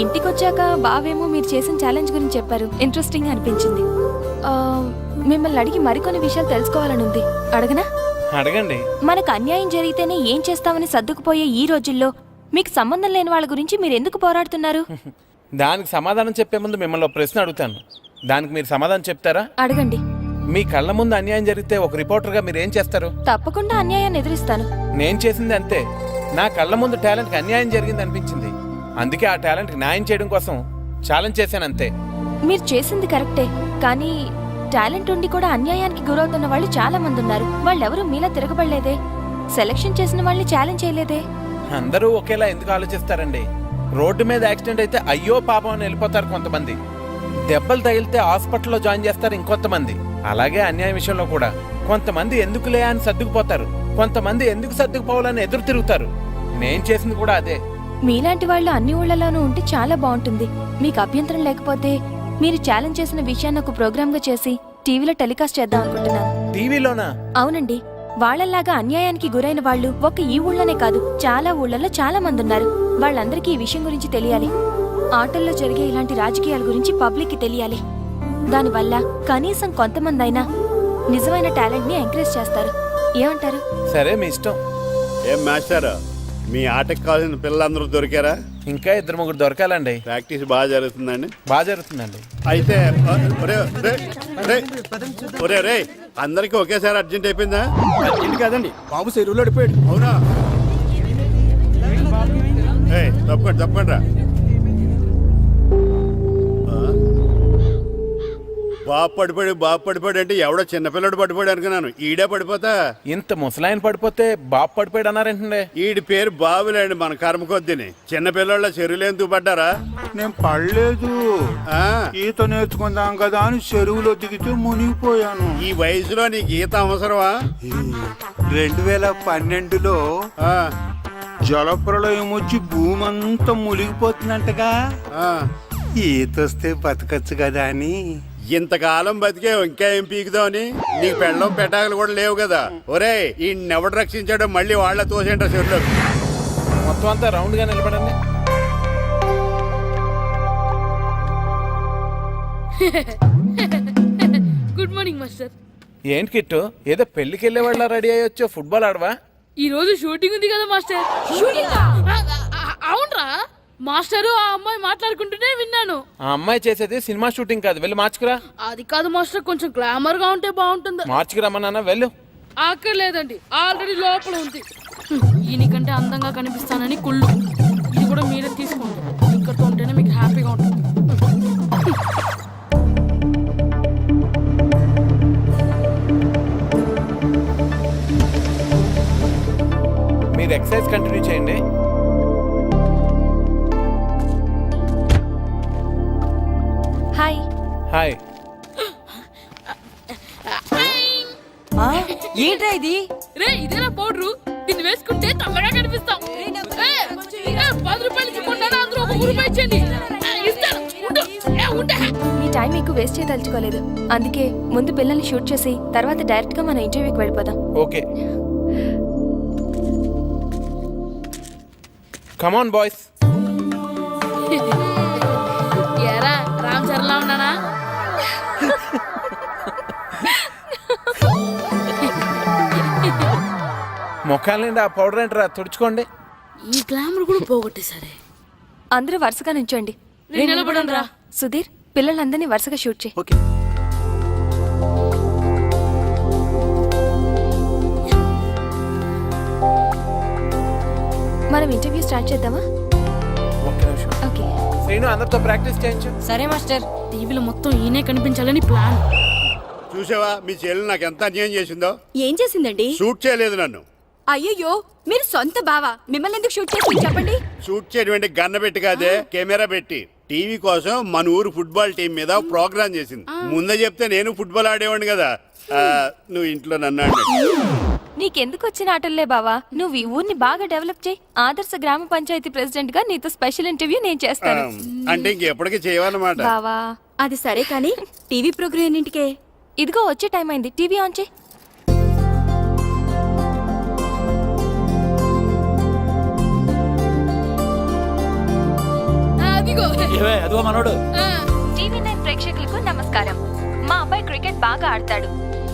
ఇంటికి వచ్చాక బావేమో మీరు చేసిన ఛాలెంజ్ గురించి చెప్పారు. ఇంట్రెస్టింగ్ అనిపించింది. మిమ్మల్ని అడిగి మరికొన్ని విషయాలు తెలుసుకోవాలని ఉంది. అడగనా? అడగండి. మనకు అన్యాయం జరిగితేనే ఏం చేస్తామని సర్దుకుపోయే ఈ రోజుల్లో మీకు సంబంధం లేని వాళ్ళ గురించి మీరు ఎందుకు పోరాడుతున్నారు? దానికి సమాధానం చెప్పే ముందు మిమ్మల్ని ఒక ప్రశ్న అడుగుతాను, దానికి మీరు సమాధానం చెప్తారా? అడగండి. మీ కళ్ళ ముందు అన్యాయం జరిగితే ఒక రిపోర్టర్గా మీరు ఏం చేస్తారు? తప్పకుండా అన్యాయాన్ని ఎదురిస్తాను. నేను చేసింది అంతే. నా కళ్ళ ముందు టాలెంట్కి అన్యాయం జరిగింది అనిపించింది, అందుకే ఆ టాలెంట్కి న్యాయం చేయడం కోసం ఛాలెంజ్ చేశాను అంతే. మీరు చేసింది కరెక్టే, కానీ టాలెంట్ ఉండి కూడా అన్యాయానికి గురవుతున్న వాళ్ళు చాలా మంది ఉన్నారు. వాళ్ళెవరూ మీలా తిరగబడలేదే. సెలక్షన్ చేసిన వాళ్ళని ఛాలెంజ్ చేయలేదే. అందరూ ఒకేలా ఎందుకు ఆలోచిస్తారండి? రోడ్డు మీద యాక్సిడెంట్ అయితే అయ్యో పాపం అని వెళ్ళిపోతారు కొంతమంది, దెబ్బలు తగిలితే హాస్పిటల్లో జాయిన్ చేస్తారు ఇంకొంతమంది. అలాగే అన్యాయం విషయంలో కూడా కొంతమంది ఎందుకులే అని సర్దుకుపోతారు, కొంతమంది ఎందుకు సర్దుకుపోవాలని ఎదురు తిరుగుతారు. నేను చేసింది కూడా అదే. మీలాంటి వాళ్ళు అన్ని ఊళ్ళలోనూ ఉంటే చాలా బాగుంటుంది. మీకు అభ్యంతరం లేకపోతే మీరు ఛాలెంజ్ చేసిన విషయాన్ని ఒక ప్రోగ్రామ్ గా చేసి టీవీలో టెలికాస్ట్ చేద్దాం అనుకుంటున్నాను. టీవీలోనా? అవునండి. వాళ్ళలాగా అన్యాయానికి గురైన వాళ్ళు ఒక్క ఈ ఊళ్ళోనే కాదు, చాలా ఊళ్ళలో చాలా మంది ఉన్నారు. వాళ్ళందరికీ ఈ విషయం గురించి తెలియాలి. ఆటల్లో జరిగే ఇలాంటి రాజకీయాల గురించి పబ్లిక్ కి తెలియాలి. దానివల్ల కనీసం కొంతమంది అయినా నిజమైన టాలెంట్ ని ఎంకరేజ్ చేస్తారు. ఏమంటారు? సరే మీ ఇష్టం. ఏం మాస్టర్, మీ ఆటకు కావాల్సిన పిల్లలందరూ దొరికారా? ఇంకా 2-3 దొరకాలండి. ప్రాక్టీస్ బాగా జరుగుతుందండి? బాగా జరుగుతుందండి. అయితే ఒరే అందరికి ఒకేసారి అర్జెంట్ అయిపోయిందా? అర్జెంట్ కాదండి, బాబు చెరువులో పడిపోయాడు. అవునా? తప్పకుండా రా. బాబు పడిపోయాడు అంటే ఎవడో చిన్నపిల్లడు పడిపోయాడు అనుకున్నాను. ఈడే పడిపోతా. ఇంత ముసలాయన పడిపోతే బాబు పడిపోయాడు అన్నారేంటండి? ఈడి పేరు బాబులేండి, మన కర్మ కొద్దిని. చిన్నపిల్లల చెరువులు ఎందుకు పడ్డారా? నేను పడలేదు, ఈత నేర్చుకుందాం కదా అని చెరువులో దిగితే మునిగిపోయాను. ఈ వయసులో నీకు ఈత అవసరమా? 2012లో జలప్రలయం వచ్చి భూమి అంతా మునిగిపోతుందంటగా. ఈత వస్తే బతకచ్చు కదా అని. ఇంతకాలం బతికే ఇంకా ఏం పీకుదామని? నీకు పెళ్ళం పెట్టాకలు కూడా లేవు కదా. ఒరే ఈ ఎవడు రక్షించాడో మళ్ళీ వాళ్ళ తోసేంట చెరువులో. మొత్తం అంతా రౌండ్ గా నిలబడండి. Good morning master. ఏంటి కిట్టు, ఏదో పెళ్లికి వెళ్ళే వాళ్ళ రెడీ అయ్యొచ్చో, ఫుట్బాల్ ఆడవా? ఈ రోజు షూటింగ్ ఉంది కదా మాస్టర్. అవునరా మాస్టరు, ఆ అమ్మాయి మాట్లాడుకుంటూనే విన్నాను. ఆ అమ్మాయి చేసేది సినిమా షూటింగ్ కాదు, వెళ్ళి మార్చుకురా. అది కాదు మాస్టర్, కొంచెం గ్లామర్ గా ఉంటే బాగుంటుంది. మార్చుకురమ్మన్నా, వెళ్ళు. అక్కర్లేదండి, ఆల్రెడీ లోపల ఉంది. ఈయనకంటే అందంగా కనిపిస్తానని కుళ్ళు. ఇది కూడా మీరే తీసుకోండి, ఇక్కడతో ఉంటేనే మీకు హ్యాపీగా ఉంటుంది. మీరు ఎక్సర్సైజ్ కంటిన్యూ చేయండి. హాయ్. హాయ్. ఏంట్రా ఇది? రే ఇదేనా పౌడరు? దీన్ని వేసుకుంటే తమ్మగా కనిపిస్తాం. 10 రూపాయలు ఇచ్చి కొన్నాను, అందరూ 1 రూపాయి ఇచ్చేయండి. ఇస్తాను. మీ టైం ఎక్కువ వేస్ట్ చేయదలుచుకోలేదు. అందుకే ముందు పిల్లల్ని షూట్ చేసి తర్వాత డైరెక్ట్ గా మన ఇంటర్వ్యూకి వెళ్ళిపోదాం. Okay, come on boys. ఎరా రామ్ చరణ్ లా ఉన్నానా? ముఖాల నిండా ఆ పౌడర్ ఏంట్రా, తుడుచుకోండి. ఈ గ్లామర్ కూడా పోగొట్టేసరే. అందరూ వరుసగా నుంచోండి. నిలబడండి రా. సుధీర్, పిల్లలందరినీ వరుసగా షూట్ చేయి. ఓకే. మనం ఇంటర్వ్యూ స్టార్ట్ చేద్దామా? ఒక్క నిమిషం. ఓకే. శ్రీను, అందరితో ప్రాక్టీస్ చేయించు. సరే మాస్టర్. టీవీలో మొత్తం ఈయనే కనిపించాలని ప్లాన్. చూసావా మీ చెల్లి నాకు ఎంత అన్యాయం చేసిందో? ఏం చేసిందండి? షూట్ చేయలేదు నన్ను. అయ్యయ్యో, మీరు సొంత బావా, మిమ్మల్ని ఎందుకు షూట్ చేసి చెప్పండి. షూట్ చేయడం గన్న పెట్టి కాదే, కెమెరా పెట్టి. టీవీ కోసం మన ఊరు ఫుట్బాల్ టీం మీద ప్రోగ్రామ్ చేసింది. ముందే చెప్తే నేను ఫుట్బాల్ ఆడేవాడిని కదా. నువ్వు ఇంట్లో నన్ను ఆడినట్టు. నీకెందుకు వచ్చిన ఆటల్లే బావా, నువ్వు ఈ ఊరిని బాగా డెవలప్ చేయి. ఆదర్శ గ్రామ పంచాయతీ ప్రెసిడెంట్ గా నీతో స్పెషల్ ఇంటర్వ్యూ నేను చేస్తాను. అంటే ఇంకెప్పటికీ చేయవన్నమాట. బావా, అది సరే కానీ టీవీ ప్రోగ్రామ్ ఎన్నింటికే? ఇదిగో వచ్చే టైం అయింది, టీవీ ఆన్ చేయి. అదిగో అదిగో మనోడు. టీవీ9 ప్రేక్షకులకు నమస్కారం. మా అబ్బాయి క్రికెట్ బాగా ఆడతాడు.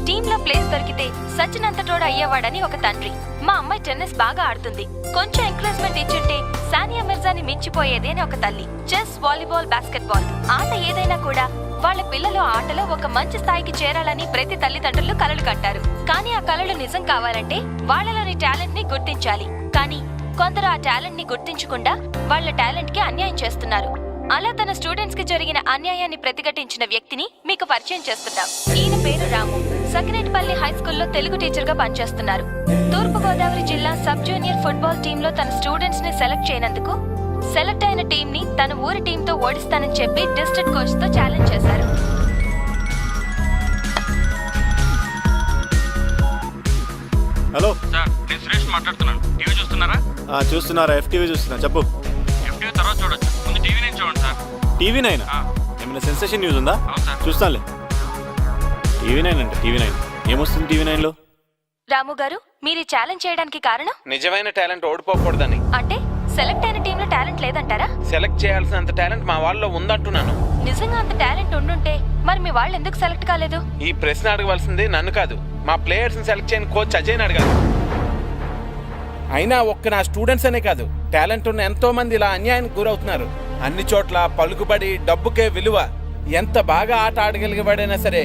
టీంలో ప్లేస్ దొరికితే సచిన్ అంతటోడు అయ్యేవాడని ఒక తండ్రి. మా అమ్మాయి టెన్నిస్ బాగా ఆడుతుంది. కొంచెం ఎంకరేజ్మెంట్ ఇచ్చుంటే సానియా మిర్జాని మించిపోయేది అని ఒక తల్లి. చెస్, వాలీబాల్, బాస్కెట్బాల్ ఆట ఏదైనా కూడా వాళ్ళ పిల్లలు ఆటలో ఒక మంచి స్థాయికి చేరాలని ప్రతి తల్లిదండ్రులు కలలు కంటారు. కానీ ఆ కలలు నిజం కావాలంటే వాళ్ళలోని టాలెంట్ ని గుర్తించాలి. కానీ కొందరు ఆ టాలెంట్ ని గుర్తించకుండా వాళ్ళ టాలెంట్ కి అన్యాయం చేస్తున్నారు. అలా తన స్టూడెంట్స్ కి జరిగిన అన్యాయాన్ని ప్రతిఘటించిన వ్యక్తిని మీకు పరిచయం చేస్తున్నాం. ఈయన పేరు రాము. సకినేటిపల్లి హై స్కూల్లో తెలుగు టీచర్ గా పనిచేస్తున్నారు. తూర్పు గోదావరి జిల్లా సబ్ జూనియర్ ఫుట్బాల్ టీమ్ లో తన స్టూడెంట్స్ ని సెలెక్ట్ చేయనందుకు సెలెక్ట్ అయిన టీం ని తన ఊరి టీం తో ఓడిస్తానని చెప్పి డిస్ట్రిక్ట్ కోచ్ తో ఛాలెంజ్ చేశారు. హలో సార్, నేను సురేష్ మాట్లాడుతున్నాను. టీవీ చూస్తున్నారా? చూస్తున్నారా? FTV చూస్తున్నా. చెప్పు. FTV తర్వాత చూడొచ్చు, ముందు టీవీ నేను చూడండి సార్. TV9 ఏమైనా సెన్సేషన్ న్యూస్ ఉందా? అవును సార్. చూస్తానులే. TV9 అంటే TV9 ఏమొస్తుంది TV9లో? రాము గారు, మీరు ఈ ఛాలెంజ్ చేయడానికి కారణం? నిజమైన టాలెంట్ ఓడిపోకూడదని. అంటే సెలెక్ట్ అయిన టీంలో టాలెంట్ లేదంటారా? సెలెక్ట్ చేయాల్సినంత టాలెంట్ మా వాళ్ళలో ఉందంటున్నాను. నిజంగా అంత టాలెంట్ ఉండుంటే మరి మీ వాళ్ళు ఎందుకు సెలెక్ట్ కాలేదు? ఈ ప్రశ్న అడగవలసింది నన్ను కాదు, మా ప్లేయర్స్ ని సెలెక్ట్ చేయని కోచ్ అజయ్ని అడగాలి. అయినా ఒక్క నా స్టూడెంట్స్ అనే కాదు, టాలెంట్ ఉన్న ఎంతో మంది ఇలా అన్యాయానికి గురవుతున్నారు. అన్ని చోట్ల పలుకుబడి, డబ్బుకే విలువ. ఎంత బాగా ఆట ఆడగలిగేవాడైనా సరే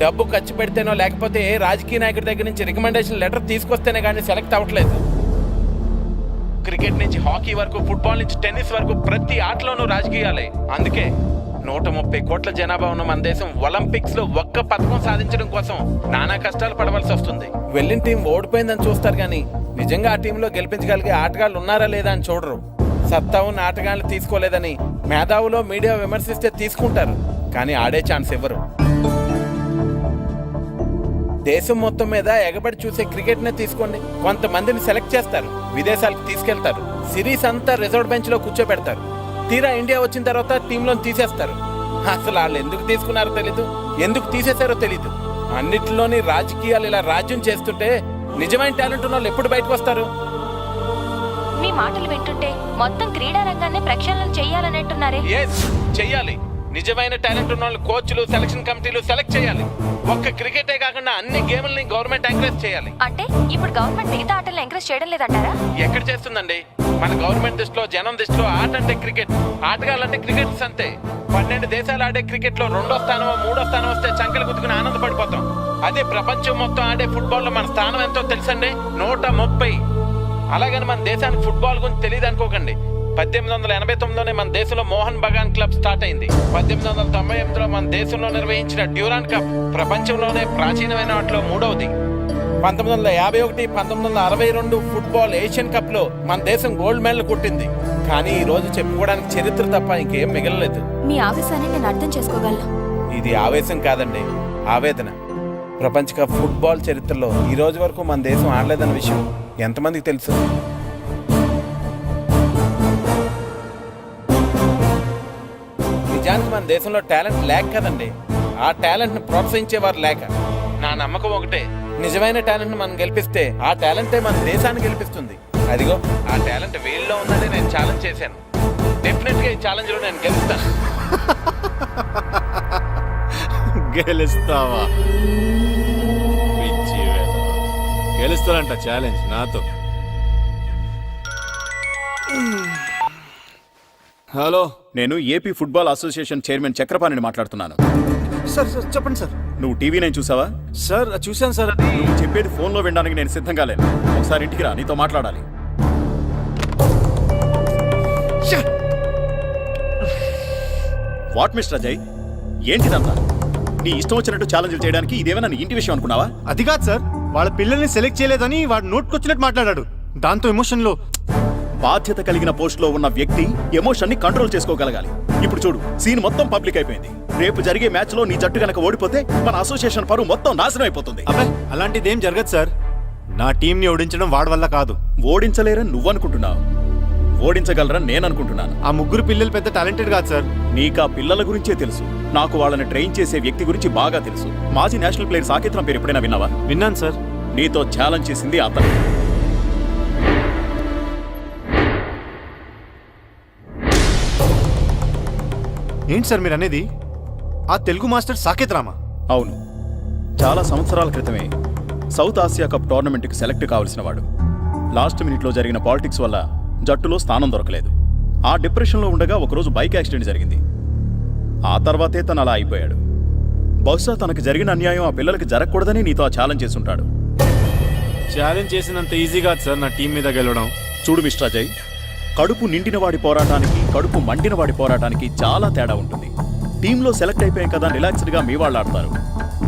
డబ్బు ఖర్చు పెడితేనో లేకపోతే ఏ రాజకీయ నాయకుడి దగ్గర నుంచి రికమెండేషన్ లెటర్ తీసుకొస్తేనే కానీ సెలెక్ట్ అవ్వట్లేదు. క్రికెట్ నుంచి హాకీ వరకు, ఫుట్బాల్ నుంచి టెన్నిస్ వరకు ప్రతి ఆటలోనూ రాజకీయాలే. అందుకే 130 కోట్ల జనాభా ఉన్న మన దేశం ఒలింపిక్స్ లో ఒక్క పథకం సాధించడం కోసం నానా కష్టాలు పడవలసి వస్తుంది. వెళ్ళిన టీం ఓడిపోయిందని చూస్తారు కానీ నిజంగా ఆ టీంలో గెలిపించగలిగే ఆటగాళ్ళు ఉన్నారా లేదా అని చూడరు. సత్తా ఉన్న ఆటగాళ్ళు తీసుకోలేదని మేధావులో మీడియా విమర్శిస్తే తీసుకుంటారు, కానీ ఆడే ఛాన్స్ ఇవ్వరు. దేశం మొత్తం మీద ఎగబడి చూసే క్రికెట్ నే తీసుకోండి. కొంతమందిని సెలెక్ట్ చేస్తారు, విదేశాలకు తీసుకెళ్తారు, సిరీస్ అంతా రిజర్వ్ బెంచ్ లో కూర్చోబెడతారు. తీరా ఇండియా వచ్చిన తర్వాత టీంలో తీసేస్తారు. అసలు వాళ్ళు ఎందుకు తీసుకున్నారో తెలీదు, ఎందుకు తీసేశారో తెలీదు. అన్నిటిలోని రాజకీయాలు ఇలా రాజ్యం చేస్తుంటే నిజమైన టాలెంట్ ఉన్న వాళ్ళు ఎప్పుడు బయటకు వస్తారు? మీ మాటలు వింటుంటే మొత్తం క్రీడా రంగాన్ని ప్రక్షాళన చెయ్యాలనంటున్నారే? చెయ్యాలి. నిజమైన టాలెంట్ ఉన్న వాళ్ళు కోచ్లు, సెలక్షన్ కమిటీలు సెలెక్ట్ చేయాలి. ఒక్క క్రికెటే కాకుండా అన్ని గేమ్లని గవర్నమెంట్ ఎంకరేజ్ చేయాలి. అంటే ఇప్పుడు గవర్నమెంట్ మిగతా ఆటలను ఎంకరేజ్ చేయడం లేదంటారా? ఎక్కడ చేస్తుందండి? మన గవర్నమెంట్ దృష్టిలో, జనం దృష్టిలో ఆట అంటే క్రికెట్, ఆటగాళ్ళంటే క్రికెటర్స్ అంతే. 12 దేశాలు ఆడే క్రికెట్ లో 2వ స్థానమో 3వ స్థానం వస్తే చంకలు గుద్దుకుని ఆనందపడిపోతాం. అదే ప్రపంచం మొత్తం ఆడే ఫుట్బాల్ లో మన స్థానం ఎంతో తెలుసండి, 130. అలాగని మన దేశానికి ఫుట్బాల్ గురించి తెలియదు అనుకోకండి. 1889లోనే మన దేశంలో మోహన్ బగాన్ క్లబ్ స్టార్ట్ అయింది. 1898లో మన దేశంలో నిర్వహించిన డ్యూరాన్ కప్ ప్రపంచంలోనే ప్రాచీనమైన వాటిలో 3వది. 1951, 1962 ఫుట్బాల్ ఏషియన్ కప్ లో మన దేశం గోల్డ్ మెడల్ కొట్టింది. కానీ ఈ రోజు చెప్పుకోవడానికి చరిత్ర తప్ప ఇంకేం మిగలలేదు. మీ ఆవేశాన్ని నేను అర్థం చేసుకోగలను. ఇది ఆవేశం కాదండి, ఆవేదన. ప్రపంచ కప్ ఫుట్బాల్ చరిత్రలో ఈ రోజు వరకు మన దేశం ఆడలేదన్న విషయం ఎంతమందికి తెలుసు? నిజానికి మన దేశంలో టాలెంట్ లేక కదండి, ఆ టాలెంట్ ని ప్రోత్సహించేవారు లేక. నా నమ్మకం ఒకటే, నిజమైన టాలెంట్ మనం గెలిపిస్తే ఆ టాలెంటే మన దేశాన్ని గెలిపిస్తుంది. అదిగో ఆ టాలెంట్ వీళ్ళలో ఉందని నేను ఛాలెంజ్ చేశాను. డెఫినెట్ గా ఈ ఛాలెంజ్ లో నేను గెలుస్తాను. గెలుస్తావా? పిచ్చి వేధవ. గెలుస్తానంట ఛాలెంజ్ నాతో. హలో, నేను ఏపీ ఫుట్బాల్ అసోసియేషన్ చైర్మన్ చక్రపాణిని మాట్లాడుతున్నాను. సార్ సార్ చెప్పండి సార్. నువ్వు టీవీ నేను చూసావా? సార్ చూశాను సార్. నువ్వు చెప్పేది ఫోన్లో వినడానికి నేను సిద్ధంగా లేను. ఒకసారి ఇంటికి రా, నీతో మాట్లాడాలి. వాట్ మిస్టర్ అజయ్, ఏంటిదంతా? నీ ఇష్టం వచ్చినట్టు ఛాలెంజ్ చేయడానికి ఇదేమైనా నీ ఇంటి విషయం అనుకున్నావా? అది కాదు సార్, వాళ్ళ పిల్లల్ని సెలెక్ట్ చేయలేదని వాడు నోట్కొచ్చినట్టు మాట్లాడాడు. దాంతో ఎమోషన్లో. బాధ్యత కలిగిన పోస్టులో ఉన్న వ్యక్తి ఎమోషన్ ని కంట్రోల్ చేసుకోగలగాలి. ఇప్పుడు చూడు, సీన్ మొత్తం పబ్లిక్ అయిపోయింది. రేపు జరిగే మ్యాచ్ లో నీ జట్టు గనక ఓడిపోతే మన అసోసియేషన్ పరువు మొత్తం నాశనం అయిపోతుంది. అబ్బాయి అలాంటిదేం జరగదు సార్. నా టీంని ఓడించడం వాడి వల్ల కాదు. ఓడించలేరని నువ్వనుకుంటున్నావు, ఓడించగలరని నేను అనుకుంటున్నాను. ఆ ముగ్గురు పిల్లలు పెద్ద టాలెంటెడ్ కాదు సార్. నీకా పిల్లల గురించే తెలుసు, నాకు వాళ్ళని ట్రైన్ చేసే వ్యక్తి గురించి బాగా తెలుసు. మాజీ నేషనల్ ప్లేయర్ సాకేత్రం పేరు ఎప్పుడైనా విన్నావా? విన్నాను సార్. నీతో ఛాలెంజ్ చేసింది అతను. ఏంటి సార్ మీరు అనేది? ఆ తెలుగు మాస్టర్ సాకేత్ రామా? అవును, చాలా సంవత్సరాల క్రితమే సౌత్ ఆసియా కప్ టోర్నమెంట్కి సెలెక్ట్ కావాల్సిన వాడు. లాస్ట్ మినిట్లో జరిగిన పాలిటిక్స్ వల్ల జట్టులో స్థానం దొరకలేదు. ఆ డిప్రెషన్లో ఉండగా ఒకరోజు బైక్ యాక్సిడెంట్ జరిగింది. ఆ తర్వాతే తను అలా అయిపోయాడు. బహుశా తనకు జరిగిన అన్యాయం ఆ పిల్లలకి జరగకూడదని నీతో ఆ ఛాలెంజ్ చేస్తుంటాడు. ఛాలెంజ్ చేసినంత ఈజీ కాదు సార్ నా టీం మీద గెలవడం. చూడు మిస్టర్ అజయ్, కడుపు నిండిన వాడి పోరాటానికి కడుపు మండిన వాడి పోరాటానికి చాలా తేడా ఉంటుంది. టీంలో సెలెక్ట్ అయిపోయాం కదా రిలాక్స్డ్గా మీ వాళ్ళు ఆడతారు.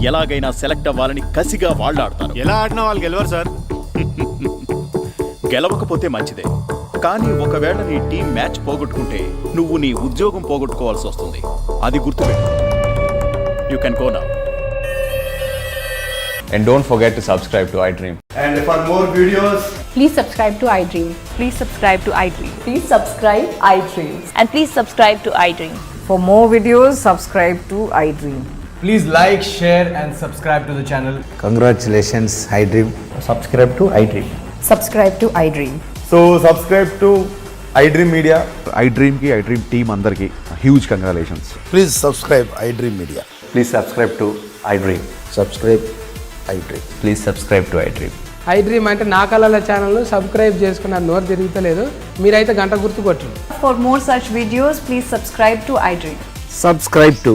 ఎలాగైనా సెలెక్ట్ అవ్వాలని కసిగా వాళ్ళు ఆడతారు. ఎలా ఆడినా వాళ్ళు గెలవరు సార్. గెలవకపోతే మంచిదే, కానీ ఒకవేళ నీ టీం మ్యాచ్ పోగొట్టుకుంటే నువ్వు నీ ఉద్యోగం పోగొట్టుకోవాల్సి వస్తుంది. అది గుర్తుపెట్టు. You can go now. And don't forget to subscribe to iDream. And for more videos, Please subscribe to iDream. Please subscribe to iDream. Please subscribe iDream. And please subscribe to iDream. For more videos, subscribe to iDream. please like, share and subscribe to the channel. Congratulations, iDream. Subscribe to iDream. Subscribe to iDream. So subscribe to iDream Media. iDream ki iDream team andarki huge congratulations. Please subscribe iDream Media. Please subscribe to iDream. Subscribe iDream. Please subscribe to iDream. iDream అంటే నా కళల channel subscribe చేసుకున్న నోరు తిరుగుతలేదు, మీరైతే గంట గుర్తు కొట్టండి. For more such videos, please subscribe to iDream. Subscribe to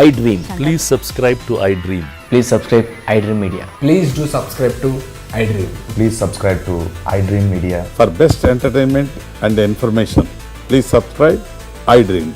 iDream. Please subscribe to iDream. Please subscribe iDream Media. Please do subscribe to iDream. Please subscribe to iDream Media. For best entertainment and information, please subscribe iDream.